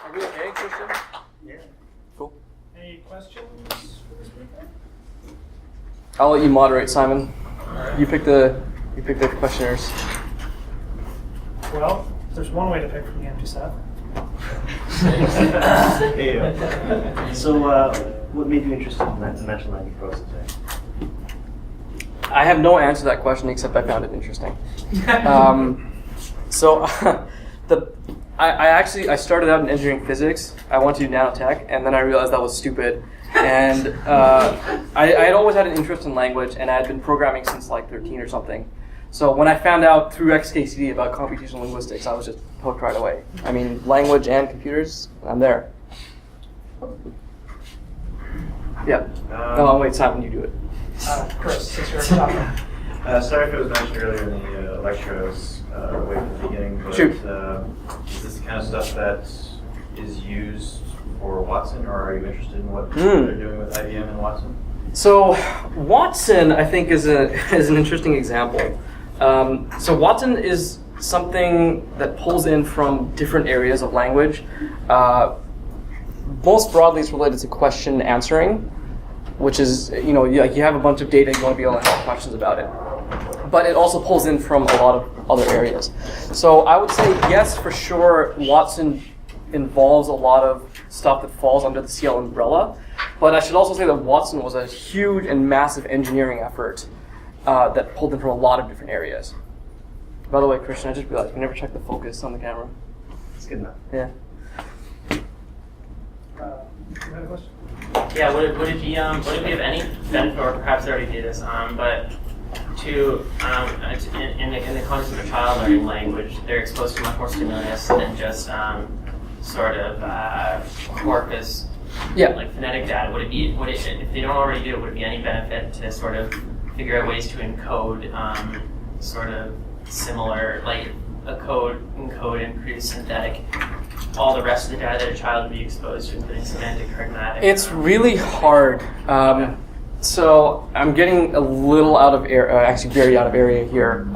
Are we okay, Christian? Yeah. Cool. Any questions for this speaker? I'll let you moderate, Simon. Alright. You pick the questionnaires. Well, there's one way to pick from the empty set. So, what made you interested in that natural language processing? I have no answer to that question except I found it interesting. I started out in engineering physics. I went to nanotech, and then I realized that was stupid. And I had always had an interest in language, and I had been programming since like 13 or something. So when I found out through XKCD about computational linguistics, I was just hooked right away. I mean, language and computers, I'm there. Yeah. Oh, wait, Simon, you do it. Chris, since you're talking. Sorry if it was mentioned earlier in the lecture, I was away from the beginning, but Shoot. Is this the kind of stuff that is used for Watson, or are you interested in what Hmm. they're doing with IBM and Watson? So Watson, I think, is an interesting example. So Watson is something that pulls in from different areas of language. Most broadly, it's related to question answering, which is, you have a bunch of data and you want to be able to ask questions about it. But it also pulls in from a lot of other areas. So I would say, yes, for sure, Watson involves a lot of stuff that falls under the CL umbrella. But I should also say that Watson was a huge and massive engineering effort that pulled in from a lot of different areas. By the way, Christian, I just realized we never checked the focus on the camera. It's good enough. Yeah. You had a question? Yeah, would it be of any benefit, or perhaps I already do this, but to in the context of a child learning language, they're exposed to much more stimulus than just sort of corpus, like phonetic data. Would it if they don't already do it, would it be any benefit to sort of figure out ways to encode sort of similar, like encode and produce synthetic all the rest of the data that a child would be exposed to, including semantic, pragmatic? It's really hard. So I'm getting a little out of actually very out of area here.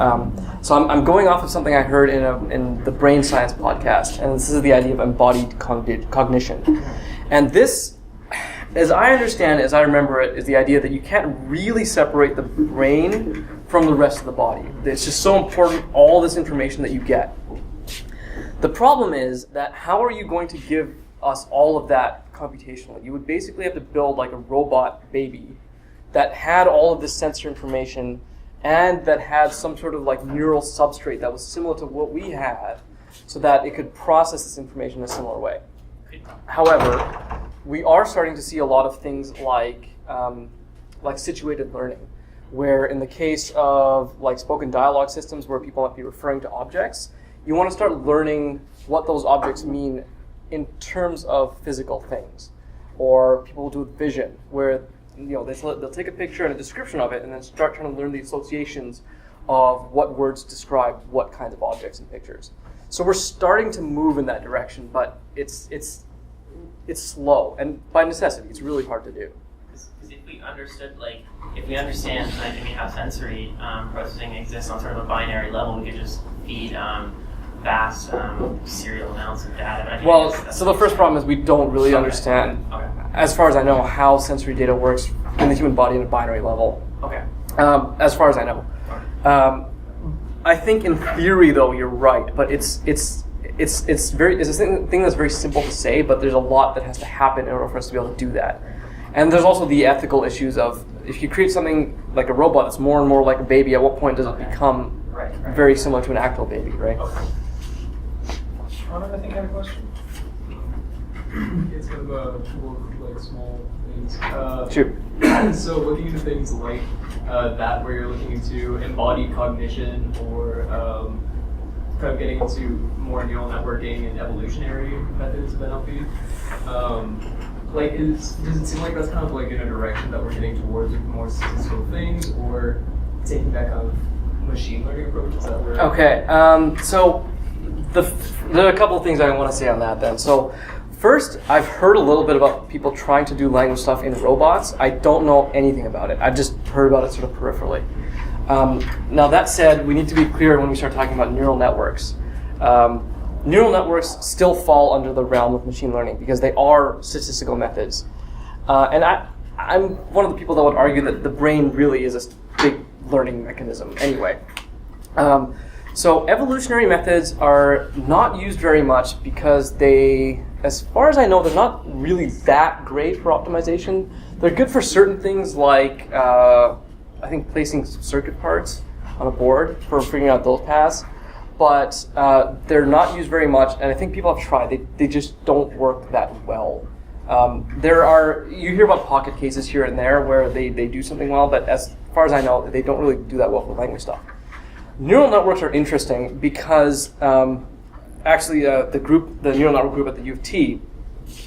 So I'm going off of something I heard in the Brain Science podcast, and this is the idea of embodied cognition. And this, as I understand it, as I remember it, is the idea that you can't really separate the brain from the rest of the body. It's just so important, all this information that you get. The problem is that how are you going to give us all of that computationally? You would basically have to build like a robot baby that had all of this sensor information and that had some sort of like neural substrate that was similar to what we had so that it could process this information in a similar way. However, we are starting to see a lot of things like situated learning, where in the case of like spoken dialogue systems where people might be referring to objects, you want to start learning what those objects mean in terms of physical things. Or people will do with vision, where they'll take a picture and a description of it and then start trying to learn the associations of what words describe what kinds of objects in pictures. So we're starting to move in that direction, but it's slow, and by necessity, it's really hard to do. Because if we understood, if we understand, how sensory processing exists on sort of a binary level, we could just feed vast serial amounts of data. Well, so the first problem is we don't really understand, as far as I know, how sensory data works in the human body at a binary level. Okay. As far as I know. I think in theory, though, you're right, but it's a thing that's very simple to say, but there's a lot that has to happen in order for us to be able to do that. And there's also the ethical issues of if you create something like a robot that's more and more like a baby, at what point does it become very similar to an actual baby, right? Okay. Ron, I think I had a question. It's kind of a couple of like small things. Shoot. So looking into things like that, where you're looking into embodied cognition, or kind of getting into more neural networking and evolutionary methods of NLP. Does it seem like that's kind of like in a direction that we're getting towards with more statistical things, or taking that kind of machine learning approach? Is that where? Okay. So there are a couple of things I want to say on that then. So first, I've heard a little bit about people trying to do language stuff in robots. I don't know anything about it. I've just heard about it sort of peripherally. Now that said, we need to be clear when we start talking about neural networks. neural networks still fall under the realm of machine learning because they are statistical methods. And I'm one of the people that would argue that the brain really is a big learning mechanism anyway. So evolutionary methods are not used very much because they, as far as I know, they're not really that great for optimization. They're good for certain things like, I think, placing circuit parts on a board for figuring out those paths. But they're not used very much, and I think people have tried. They just don't work that well. You hear about pocket cases here and there where they do something well, but as far as I know, they don't really do that well for language stuff. Neural networks are interesting because actually the neural network group at the U of T,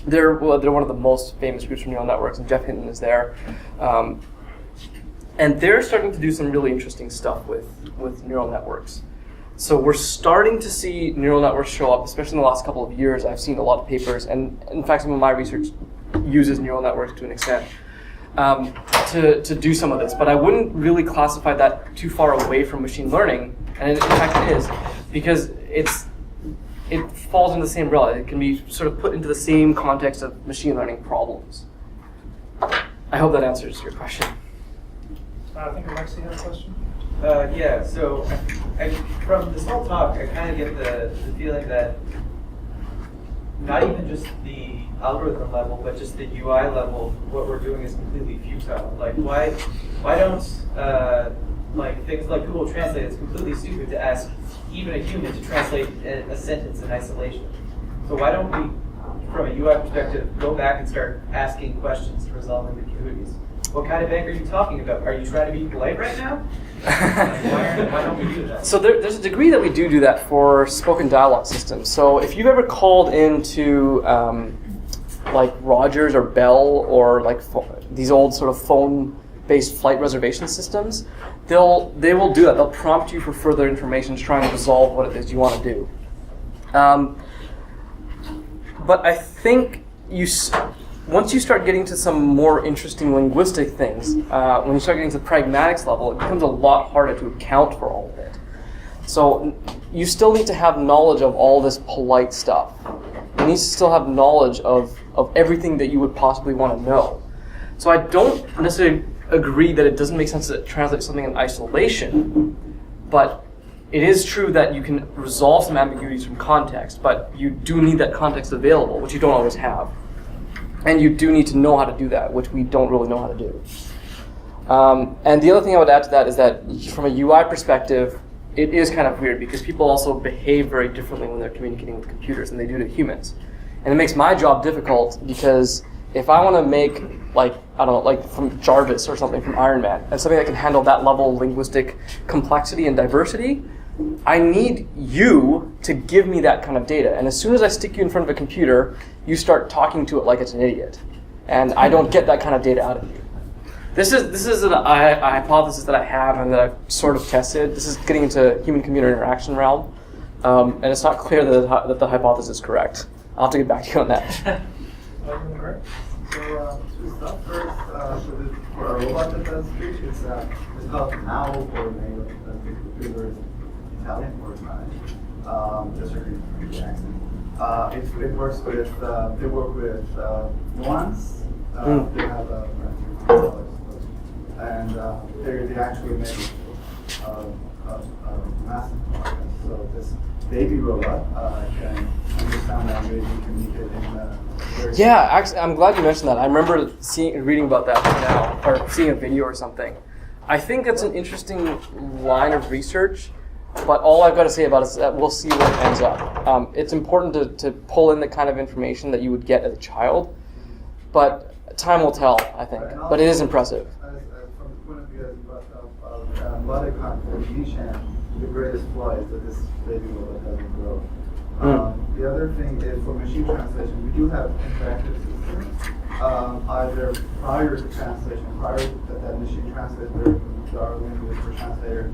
they're one of the most famous groups for neural networks, and Jeff Hinton is there. And they're starting to do some really interesting stuff with neural networks. So we're starting to see neural networks show up, especially in the last couple of years. I've seen a lot of papers, and in fact, some of my research uses neural networks to an extent to do some of this. But I wouldn't really classify that too far away from machine learning, and in fact it is, because it falls in the same realm. It can be sort of put into the same context of machine learning problems. I hope that answers your question. I think Alexi had a question. Yeah, so from this whole talk, I kind of get the feeling that not even just the algorithm level, but just the UI level, what we're doing is completely futile. Like, why don't like things like Google Translate? It's completely stupid to ask even a human to translate a sentence in isolation. So why don't we, from a UI perspective, go back and start asking questions to resolve ambiguities? What kind of bank are you talking about? Are you trying to be polite right now? Why don't we do that? So there's a degree that we do that for spoken dialogue systems. So if you've ever called into like Rogers or Bell or like these old sort of phone-based flight reservation systems, they will do that. They'll prompt you for further information to try and resolve what it is you want to do. But I think once you start getting to some more interesting linguistic things, when you start getting to the pragmatics level, it becomes a lot harder to account for all of it. So you still need to have knowledge of all this polite stuff. You need to still have knowledge of everything that you would possibly want to know. So I don't necessarily agree that it doesn't make sense to translate something in isolation, but it is true that you can resolve some ambiguities from context, but you do need that context available, which you don't always have. And you do need to know how to do that, which we don't really know how to do. And the other thing I would add to that is that from a UI perspective, it is kind of weird because people also behave very differently when they're communicating with computers than they do to humans. And it makes my job difficult because if I want to make, like, I don't know, like from Jarvis or something from Iron Man, and something that can handle that level of linguistic complexity and diversity, I need you to give me that kind of data. And as soon as I stick you in front of a computer, you start talking to it like it's an idiot. And I don't get that kind of data out of you. This is a hypothesis that I have and that I've sort of tested. This is getting into human-computer interaction realm. And it's not clear that the hypothesis is correct. I'll have to get back to you on that. Great. So to start first, for a robot that does speech, it's called NOW for native computer Italian or Spanish, just repeat the accent. It works with, they work with nuance, they have and they actually make massive progress. So this baby robot can understand language and communicate in a very... Yeah, actually, I'm glad you mentioned that. I remember reading about that now, or seeing a video or something. I think that's an interesting line of research, but all I've got to say about it is that we'll see where it ends up. It's important to pull in the kind of information that you would get as a child, but time will tell, I think. But it is impressive. From the point of view of body cognition, the greatest flaw is that this baby robot doesn't grow. The other thing is for machine translation, we do have interactive systems, either prior to translation, prior to that machine translator, our linguistic translator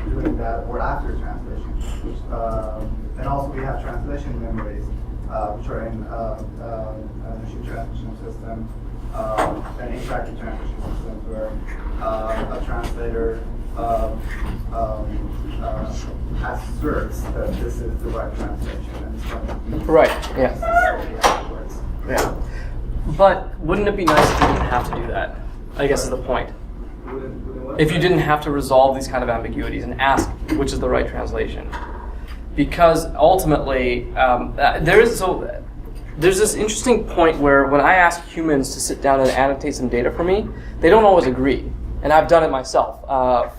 doing that, or after translation. And also we have translation memories, which are in a machine translation system, an interactive translation system where a translator asserts that this is the right translation, and it's going to be Right, yeah. necessary afterwards. Yeah. But wouldn't it be nice if you didn't have to do that? I guess is the point. Wouldn't what? If you didn't have to resolve these kind of ambiguities and ask which is the right translation. Because ultimately, there's this interesting point where when I ask humans to sit down and annotate some data for me, they don't always agree. And I've done it myself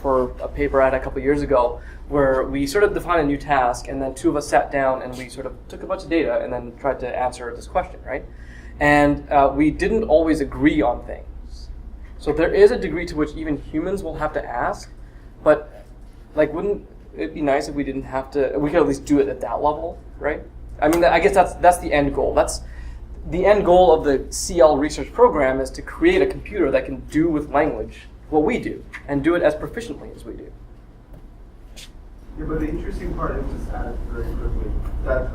for a paper I had a couple years ago where we sort of defined a new task and then two of us sat down and we sort of took a bunch of data and then tried to answer this question, right? And we didn't always agree on things. So there is a degree to which even humans will have to ask, but like wouldn't it be nice if we didn't have to, we could at least do it at that level, right? I mean, I guess that's the end goal. That's the end goal of the CL research program is to create a computer that can do with language what we do and do it as proficiently as we do. Yeah, but the interesting part is just add very quickly that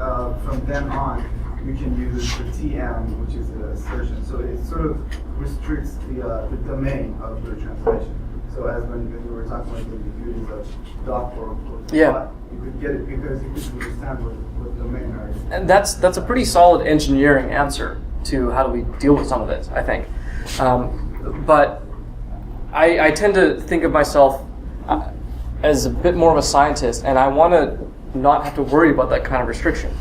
from then on we can use the TM, which is the assertion. So it sort of restricts the domain of the translation. So as when we were talking about the beauties of doc or Yeah. bot, you could get it because you could understand what domain are. And that's a pretty solid engineering answer to how do we deal with some of this, I think. But I tend to think of myself as a bit more of a scientist, and I want to not have to worry about that kind of restriction.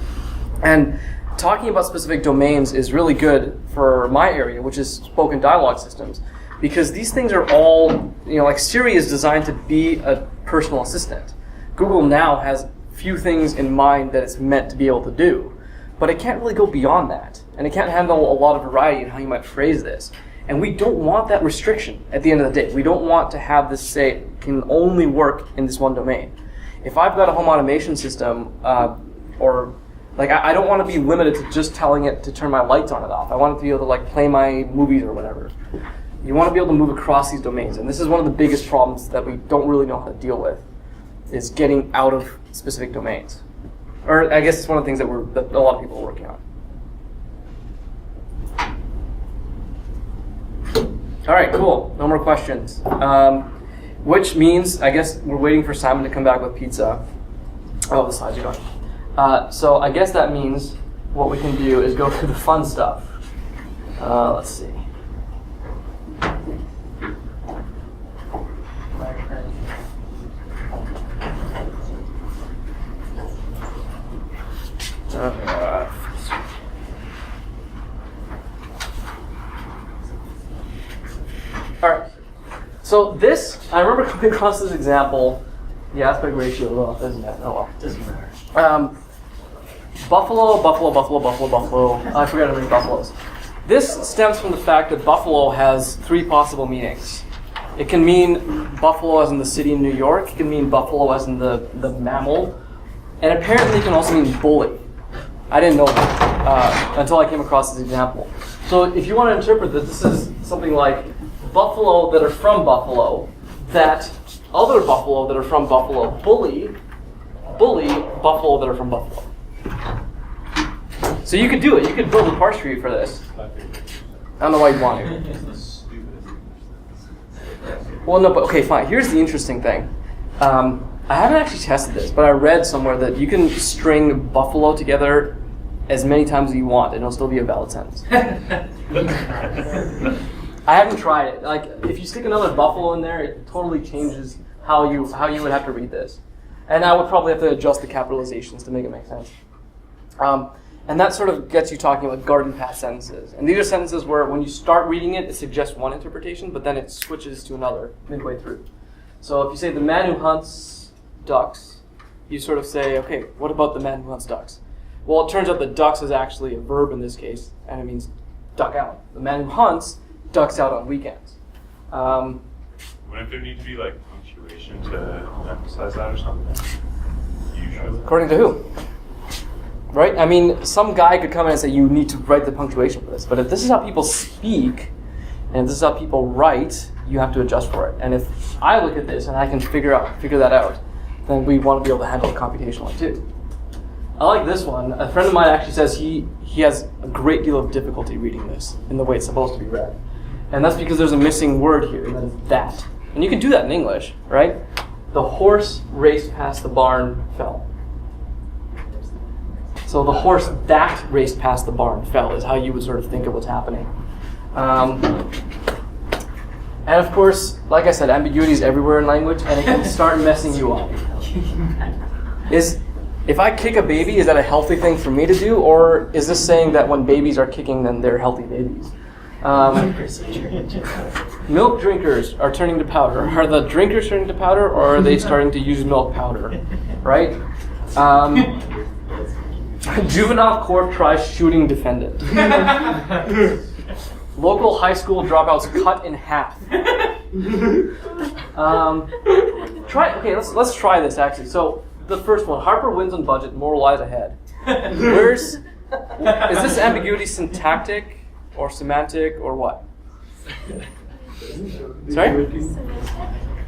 And talking about specific domains is really good for my area, which is spoken dialogue systems, because these things are all, like Siri is designed to be a personal assistant. Google now has few things in mind that it's meant to be able to do, but it can't really go beyond that, and it can't handle a lot of variety in how you might phrase this. And we don't want that restriction at the end of the day. We don't want to have this say it can only work in this one domain. If I've got a home automation system, or like I don't want to be limited to just telling it to turn my lights on and off. I want it to be able to like play my movies or whatever. You want to be able to move across these domains, and this is one of the biggest problems that we don't really know how to deal with, is getting out of specific domains. Or I guess it's one of the things that a lot of people are working on. All right, cool. No more questions. Which means, I guess we're waiting for Simon to come back with pizza. Oh, the slides are gone. So I guess that means what we can do is go through the fun stuff. Let's see. All right. So this, I remember coming across this example. The aspect ratio, well, doesn't matter. Oh well, Doesn't matter. Buffalo. I forgot how many buffaloes. This stems from the fact that buffalo has three possible meanings. It can mean buffalo as in the city in New York. It can mean buffalo as in the mammal. And apparently it can also mean bully. I didn't know that until I came across this example. So if you want to interpret this is something like buffalo that are from Buffalo, that other buffalo that are from Buffalo bully buffalo that are from Buffalo. So you could do it. You could build a parse tree for this. I don't know why you'd want to. Well, no, but okay, fine. Here's the interesting thing. I haven't actually tested this, but I read somewhere that you can string buffalo together as many times as you want, and it'll still be a valid sentence. I haven't tried it. Like, if you stick another buffalo in there, it totally changes how you would have to read this. And I would probably have to adjust the capitalizations to make it make sense. And that sort of gets you talking about garden path sentences. And these are sentences where when you start reading it, it suggests one interpretation, but then it switches to another midway through. So if you say the man who hunts ducks, you sort of say, okay, what about the man who hunts ducks? Well, it turns out that ducks is actually a verb in this case, and it means duck out. The man who hunts ducks out on weekends. Wouldn't there need to be like punctuation to emphasize that or something? Usually. According to who? Right? I mean, some guy could come in and say, you need to write the punctuation for this. But if this is how people speak, and if this is how people write, you have to adjust for it. And if I look at this and I can figure that out, then we want to be able to handle it computationally too. I like this one. A friend of mine actually says he has a great deal of difficulty reading this in the way it's supposed to be read. And that's because there's a missing word here, and that is that. And you can do that in English, right? The horse raced past the barn, fell. So the horse that raced past the barn fell is how you would sort of think of what's happening. And of course, like I said, ambiguity is everywhere in language, and it can start messing you up. If I kick a baby, is that a healthy thing for me to do, or is this saying that when babies are kicking, then they're healthy babies? Milk drinkers are turning to powder. Are the drinkers turning to powder, or are they starting to use milk powder? Right? Juvenile court tries shooting defendant. Local high school dropouts cut in half. Let's try this actually. So the first one, Harper wins on budget, moral lies ahead. Is this ambiguity syntactic or semantic or what? Sorry?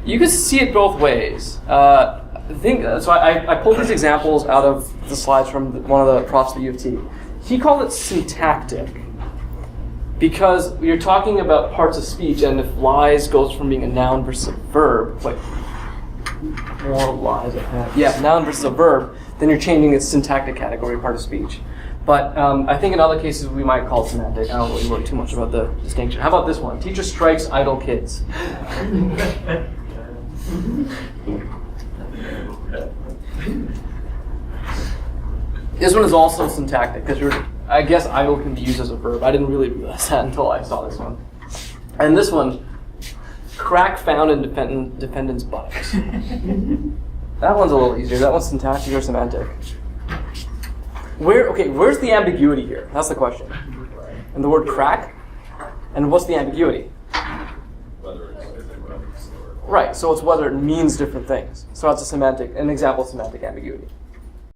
You can see it both ways. I pulled these examples out of the slides from one of the profs at U of T. He called it syntactic because you're talking about parts of speech, and if lies goes from being a noun versus a verb, like more lies ahead. Yeah, noun versus a verb, then you're changing its syntactic category, part of speech. But I think in other cases we might call it semantic. I don't really worry too much about the distinction. How about this one? Teacher strikes idle kids. This one is also syntactic because I guess idle can be used as a verb. I didn't really realize that until I saw this one. And this one, crack found in defendant's buttocks. That one's a little easier. That one's syntactic or semantic. Where's the ambiguity here? That's the question. And the word crack? And what's the ambiguity? Right, so it's whether it means different things. So that's an example of semantic ambiguity.